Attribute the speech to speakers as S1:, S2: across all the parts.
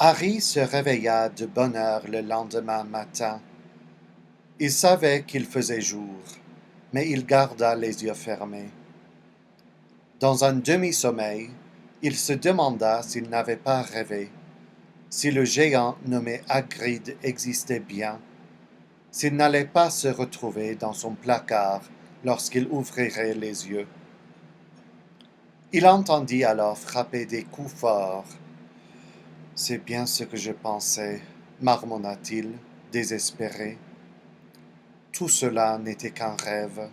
S1: Harry se réveilla de bonne heure le lendemain matin. Il savait qu'il faisait jour, mais il garda les yeux fermés. Dans un demi-sommeil, il se demanda s'il n'avait pas rêvé, si le géant nommé Hagrid existait bien, s'il n'allait pas se retrouver dans son placard lorsqu'il ouvrirait les yeux. Il entendit alors frapper des coups forts. « C'est bien ce que je pensais, » marmonna-t-il, désespéré. Tout cela n'était qu'un rêve.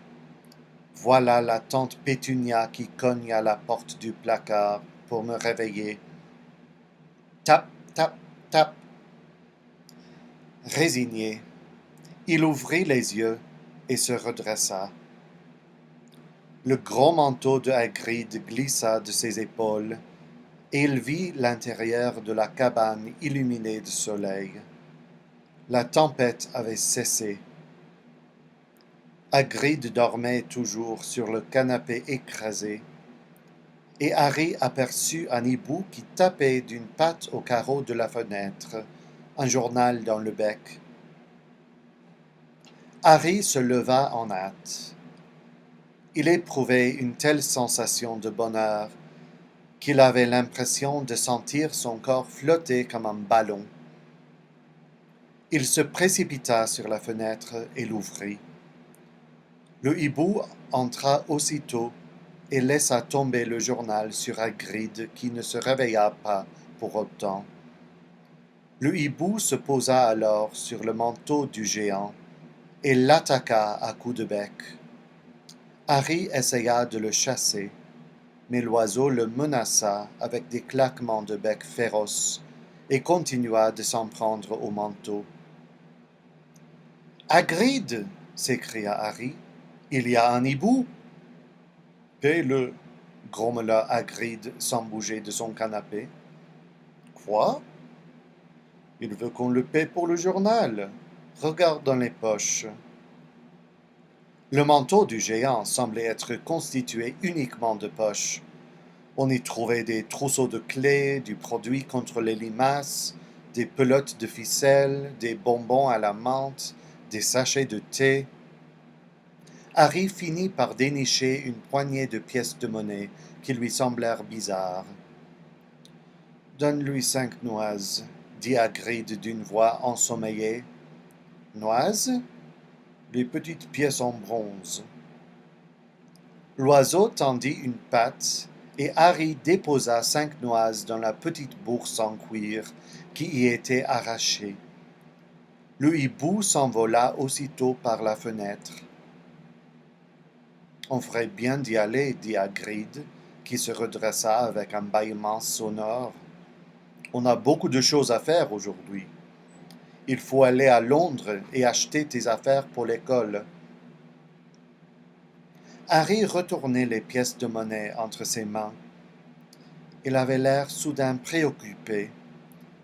S1: Voilà la tante Pétunia qui cogne à la porte du placard pour me réveiller. Tap, tap, tap. Résigné, il ouvrit les yeux et se redressa. Le gros manteau de Hagrid glissa de ses épaules et il vit l'intérieur de la cabane illuminé de soleil. La tempête avait cessé. Hagrid dormait toujours sur le canapé écrasé, et Harry aperçut un hibou qui tapait d'une patte au carreau de la fenêtre, un journal dans le bec. Harry se leva en hâte. Il éprouvait une telle sensation de bonheur qu'il avait l'impression de sentir son corps flotter comme un ballon. Il se précipita sur la fenêtre et l'ouvrit. Le hibou entra aussitôt et laissa tomber le journal sur Hagrid qui ne se réveilla pas pour autant. Le hibou se posa alors sur le manteau du géant et l'attaqua à coups de bec. Harry essaya de le chasser, mais l'oiseau le menaça avec des claquements de bec féroces et continua de s'en prendre au manteau. « Hagrid !» s'écria Harry. « Il y a un hibou !»« Paie-le !» grommela Hagrid sans bouger de son canapé. « Quoi ? Il veut qu'on le paie pour le journal. Regarde dans les poches. » Le manteau du géant semblait être constitué uniquement de poches. On y trouvait des trousseaux de clés, du produit contre les limaces, des pelotes de ficelle, des bonbons à la menthe, des sachets de thé. Harry finit par dénicher une poignée de pièces de monnaie qui lui semblèrent bizarres. « Donne-lui 5 noises, » dit Hagrid d'une voix ensommeillée. « Noises ? Les petites pièces en bronze. » L'oiseau tendit une patte et Harry déposa 5 noises dans la petite bourse en cuir qui y était arrachée. Le hibou s'envola aussitôt par la fenêtre. « On ferait bien d'y aller, » dit Hagrid, qui se redressa avec un bâillement sonore. « On a beaucoup de choses à faire aujourd'hui. Il faut aller à Londres et acheter tes affaires pour l'école. » Harry retournait les pièces de monnaie entre ses mains. Il avait l'air soudain préoccupé,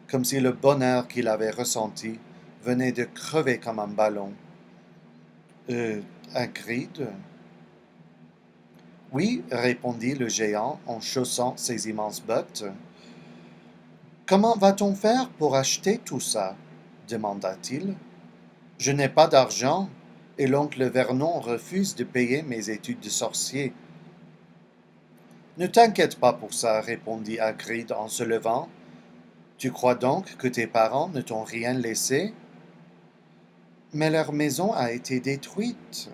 S1: comme si le bonheur qu'il avait ressenti venait de crever comme un ballon. « Hagrid ?» ?»« Oui, » répondit le géant en chaussant ses immenses bottes. « Comment va-t-on faire pour acheter tout ça ?» demanda-t-il. « Je n'ai pas d'argent et l'oncle Vernon refuse de payer mes études de sorcier. »« Ne t'inquiète pas pour ça, » répondit Hagrid en se levant. « Tu crois donc que tes parents ne t'ont rien laissé ? » « Mais leur maison a été détruite. »